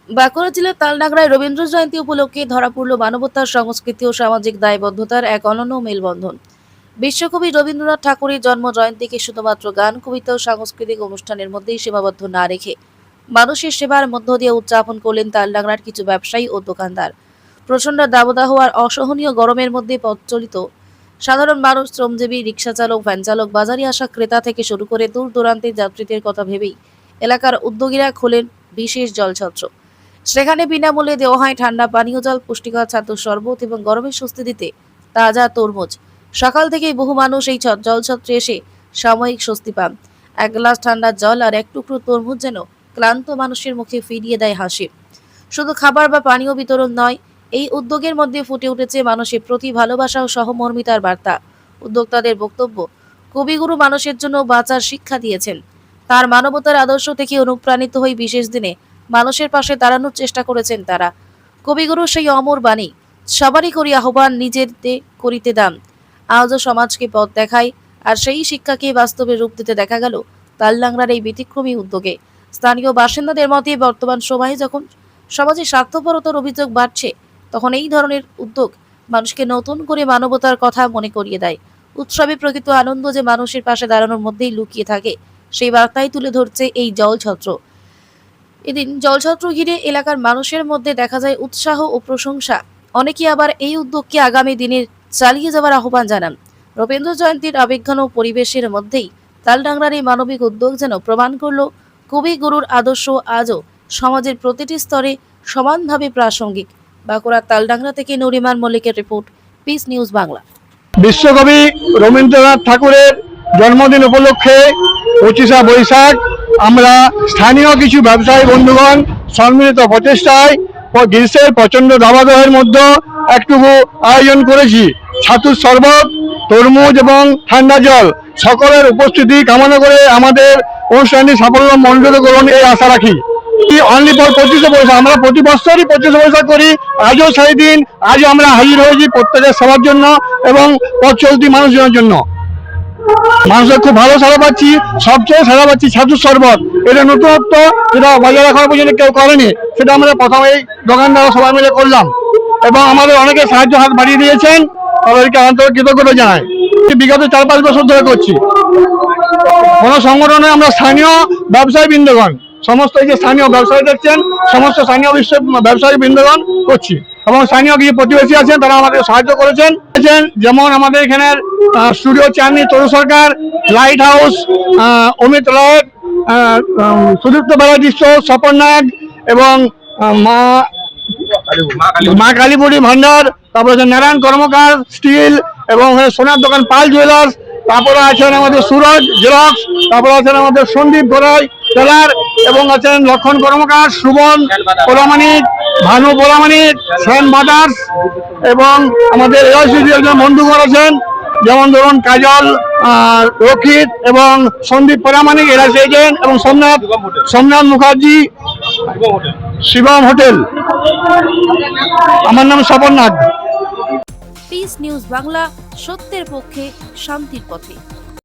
বাঁকুড়া জেলার তালডাংরায় রবীন্দ্র জয়ন্তী উপলক্ষে ধরা পড়ল মানবতার, সংস্কৃতি ও সামাজিক দায়বদ্ধতার এক অনন্য মেলবন্ধন। বিশ্বকবি রবীন্দ্রনাথ ঠাকুরের জন্ম জয়ন্তীকে শুধুমাত্র গান, কবিতা ও সাংস্কৃতিক অনুষ্ঠানের মধ্যেই সীমাবদ্ধ না রেখে মানুষের সেবার মধ্য দিয়ে উদযাপন করলেন তালডাংরার কিছু ব্যবসায়ী ও দোকানদার। প্রচণ্ড দাবদাহ আর অসহনীয় গরমের মধ্যে পথ চলিত সাধারণ মানুষ, শ্রমজীবী, রিক্সা চালক, ভ্যান চালক, বাজারে আসা ক্রেতা থেকে শুরু করে দূর দূরান্তের যাত্রীদের কথা ভেবেই এলাকার উদ্যোগীরা খোলেন বিশেষ জলছত্র। সেখানে বিনামূল্যে দেওয়া হয় ঠান্ডা পানীয় জল, পুষ্টিকর ছাতু শরবত এবং গরমের স্বস্তি দিতে তাজা তরমুজ। সকাল থেকেই বহু মানুষ এই জলছত্রে এসে সাময়িক স্বস্তি পান। এক গ্লাস ঠান্ডা জল আর এক টুকরো তরমুজ যেন ক্লান্ত মানুষের মুখে ফিরিয়ে দেয় হাসি। শুধু খাবার বা পানীয় বিতরণ নয়, এই উদ্যোগের মধ্যে ফুটে উঠেছে মানুষের প্রতি ভালোবাসা ও সহমর্মিতার বার্তা। উদ্যোক্তাদের বক্তব্য, কবিগুরু মানুষের জন্য বাঁচার শিক্ষা দিয়েছেন। তার মানবতার আদর্শ থেকে অনুপ্রাণিত হয়ে বিশেষ দিনে মানুষের পাশে দাঁড়ানোর চেষ্টা করেছেন তারা। কবিগুরুর সেই অমর বাণী, সবারই করি আহ্বান, নিজেরতে করিতে দান, আজও সমাজকে পথ দেখায়। আর সেই শিক্ষাকে বাস্তবে রূপ দিতে দেখা গেল তালডাংরার এই ব্যতিক্রমী উদ্যোগে। স্থানীয় বাসিন্দাদের মতে বর্তমান সময়ে যখন সমাজে স্বার্থপরতার অভিযোগ বাড়ছে, তখন এই ধরনের উদ্যোগ মানুষকে নতুন করে মানবতার কথা মনে করিয়ে দেয়। উৎসবে প্রকৃত আনন্দ যে মানুষের পাশে দাঁড়ানোর মধ্যেই লুকিয়ে থাকে, সেই বার্তাই তুলে ধরছে এই জলছত্র। এদিন জলছত্র ঘিরে এলাকার মানুষের মধ্যে দেখা যায় উৎসাহ ও প্রশংসা। অনেকে আবার এই উদ্যোগকে আগামী দিনে চালিয়ে যাওয়ার আহ্বান জানান। রবীন্দ্র জয়ন্তীর আবেগঘন পরিবেশের মধ্যেই তালডাংরার এই মানবিক উদ্যোগ যেন প্রমাণ করল কবিগুরুর আদর্শ আজও সমাজের প্রতিটি স্তরে সমানভাবে প্রাসঙ্গিক। বাঁকুড়ার তালডাংরা থেকে নরিমান মল্লিকের রিপোর্ট, পিস নিউজ বাংলা। বিশ্বকবি রবীন্দ্রনাথ ঠাকুরের জন্মদিন উপলক্ষে 25শে বৈশাখ আমরা স্থানীয় কিছু ব্যবসায়ী বন্ধুগণ সম্মিলিত প্রচেষ্টায় গ্রীষ্মের প্রচণ্ড দাবদাহের মধ্যে একটুকু আয়োজন করেছি। ছাতুর শরবত, তরমুজ এবং ঠান্ডা জল সকলের উপস্থিতি কামনা করে আমাদের অনুষ্ঠানটি সাফল্য মণ্ডিত করুন এই আশা রাখি। অনলি ফর 25শে বৈশাখ, আমরা প্রতি বছরই 25শে বৈশাখ করি। আজও সেই দিন, আজও আমরা হাজির হয়েছি প্রত্যেকের সেবার জন্য এবং পথ চলতি মানুষজনের জন্য। মানুষের খুব ভালো সাড়া পাচ্ছি। সবচেয়ে সাড়া পাচ্ছি ছাতুর শরবত, এটা নতুনত্ব, যেটা বাজারে এখনো পর্যন্ত কেউ করেনি। সেটা আমরা প্রথমেই দোকানদার সবাই মিলে করলাম এবং আমাদের অনেকে সাহায্য হাত বাড়িয়ে দিয়েছেন, তাদেরকে আন্তরিক কৃতজ্ঞতা জানাই। বিগত 4-5 বছর ধরে করছি। কোনো সংগঠনে আমরা স্থানীয় ব্যবসায়ী বৃন্দগণ, সমস্ত এই যে স্থানীয় ব্যবসায়ী দেখছেন, সমস্ত স্থানীয় ব্যবসায়ী বৃন্দগণ করছি এবং স্থানীয় কিছু প্রতিবেশী আছেন, তারা আমাদের সাহায্য করেছেন। যেমন আমাদের এখানে স্টুডিও চাঁদনি তরু সরকার, লাইট হাউস, অমিত রায়, সুদীপ্ত ব্যানার্জি, স্বপন নায়ক এবং মা কালীপুরি ভান্ডার, তারপরে নারায়ণ কর্মকার স্টিল এবং সোনার দোকান পাল জুয়েলার্স, তারপরে আছেন আমাদের সুরজ জেরক্স, তারপরে আছেন আমাদের সন্দীপ গোড়াই টেলার এবং আছেন লক্ষণ কর্মকার, সুবন পোড়ামানিক, ভানু পোড়ামানিক, সেন বাদার্স এবং আমাদের এআইসিসি একজন বন্ধুগণ আছেন, যেমন ধরুন কাজল, রক্ষিত এবং সন্দীপ পোড়ামানিক, এরা এজেন্ট, এবং সোমনাথ মুখার্জি, শিবম হোটেল। আমার নাম স্বপন নাগ। পিস নিউজ বাংলা, সত্যের পক্ষে, শান্তির পথে।